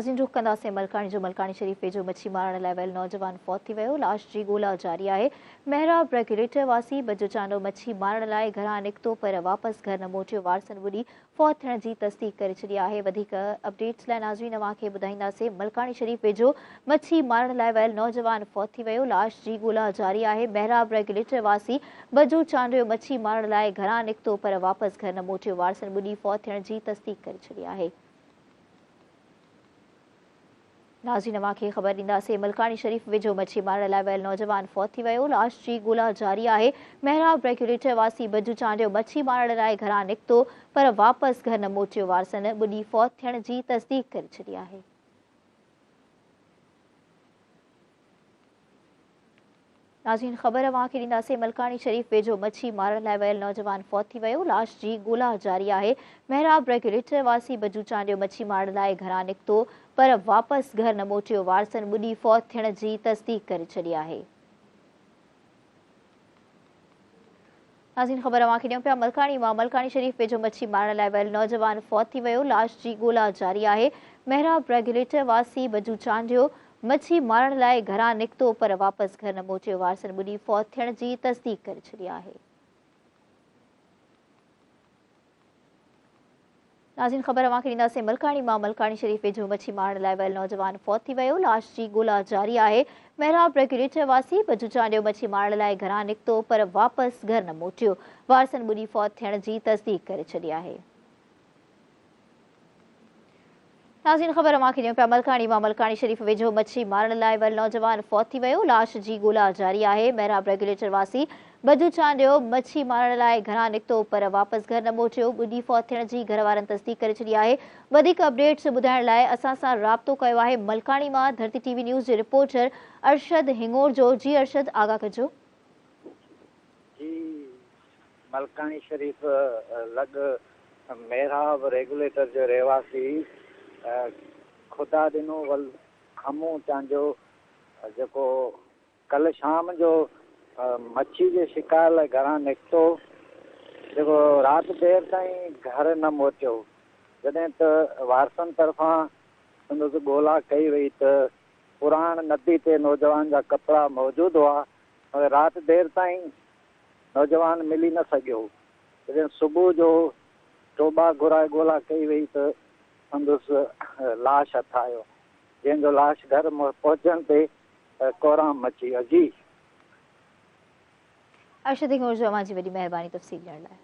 नाज़रीन रुख कंदासीं मलकानी जो मलकानी शरीफ़ वेझो मच्छी मारण लाइ वियल नौजवान फौत थी वियो। लाश जी ॻोल्हा जारी आहे। महराब रेगुलेटर वासी बजो चांडो मच्छी मारण लाइ घरां निकितो पर वापसि घर न मोटियो। वारसनि ॿुॾी फौत थियण जी तस्दीक करे छॾी आहे। वधीक अपडेट्स लाइ नाज़रीन अव्हांखे ॿुधाईंदासीं। मलकानी शरीफ़ वेझो मच्छी मारण लाइ वियल नौजवान फौत थी वियो। लाश जी ॻोल्हा जारी आहे। महराब रेगुलेटर वासी बजो चांडो मच्छी मारण लाइ घरां निकितो पर वापसि घर न मोटियो। वारसनि ॿुॾी फौत थियण जी तस्दीक करे छॾी आहे। नाज़रीन अव्हांखे ख़बर ॾींदासीं। मलकानी शरीफ़ वेझो मच्छी मारण लाइ वियल नौजवान फौत थी वियो। लाश जी ॻोल्हा जारी आहे। महराब रेगुलेटर वासी बजू चांडियो मच्छी मारण लाइ घरां निकितो पर वापसि घर न मोटियो। वारसनि ॿुॾी फौत थियण जी तस्दीक करे छॾी आहे। नाज़रीन ख़बर अव्हांखे ॾींदासीं। मलकानी शरीफ़ वेझो मच्छी मारण लाइ वियल नौजवान फौत थी वियो। लाश जी ॻोल्हा जारी आहे। महराब रेगुलेटर वासी बजू चांडियो मच्छी मारण लाइ घरां निकितो पर वापसि घर न मोटियो। वारसनि ॿुॾी फौत थियण जी तस्दीक करे छॾी आहे। नाज़रीन ख़बर अव्हांखे ॾियूं पिया मलकानी मां। मलकानी शरीफ़ वेझो मच्छी मारण लाइ वियल नौजवान फौत थी वियो। लाश जी ॻोल्हा जारी आहे। महराब रेगुलेटर वासी बजू चांडियो मच्छी मारण लाइ घरां निकितो पर वापसि घर न मोटियो। वारसनि ॿुॾी फौत थियण जी तस्दीक करे छॾी आहे। नाज़रीन ख़बर अव्हांखे ॾींदासीं। मलकानी मां। मलकानी शरीफ़ वेझो मच्छी मारण लाइ वियल नौजवान फौत थी वियो। लाश जी ॻोल्हा जारी आहे। महराब रेगुलेटर वासी बजू चांडियो मच्छी मारण लाइ घरां निकितो पर वापसि घर न मोटियो। वारसनि ॿुॾी फौत थियण जी तस्दीक करे छॾी आहे। नाज़रीन ख़बर अव्हांखे ॾियूं पिया मलकानी मां। मलकानी शरीफ़ वेझो मच्छी मारण लाइ वियल नौजवान फौत थी वियो। लाश जी ॻोल्हा जारी आहे। महराब रेगुलेटर वासी बजू चांडियो मच्छी मारण लाइ घरां निकितो पर वापसि घर न मोटियो। ॿुॾी फौत थियण जी घर वारनि तस्दीक करे छॾी आहे। वधीक अपडेट्स ॿुधाइण लाइ असां सां राब्तो कयो आहे मलकानी मां धरती टीवी न्यूज़ जे रिपोर्टर अरशद हिंगोर जो। जी अरशद, आगाह कजो। जी मलकानी शरीफ़ लॻ महराब रेगुलेटर जो रहवासी ख़ुदा ॾिनो वल खमूं चांजो जेको कल्ह शाम जो मच्छी जे शिकार लाइ घरां निकितो, जेको राति देरि ताईं घर न मोटियो। जॾहिं त वारसनि तरफ़ां संदसि ॻोल्हा कई वई त पुराण नदी ते नौजवान जा कपिड़ा मौजूदु हुआ, मगर राति देरि ताईं नौजवान मिली न सघियो। जॾहिं सुबुह जो टोबा घुराए ॻोल्हा कई वई त संदसि लाश हथ आयो, जंहिंजो लाश घर पहुचण ते कोराम मची वियो। जी अरशद हिंगोर जो अव्हांजी वॾी महिरबानी तफ़सील ॾियण लाइ।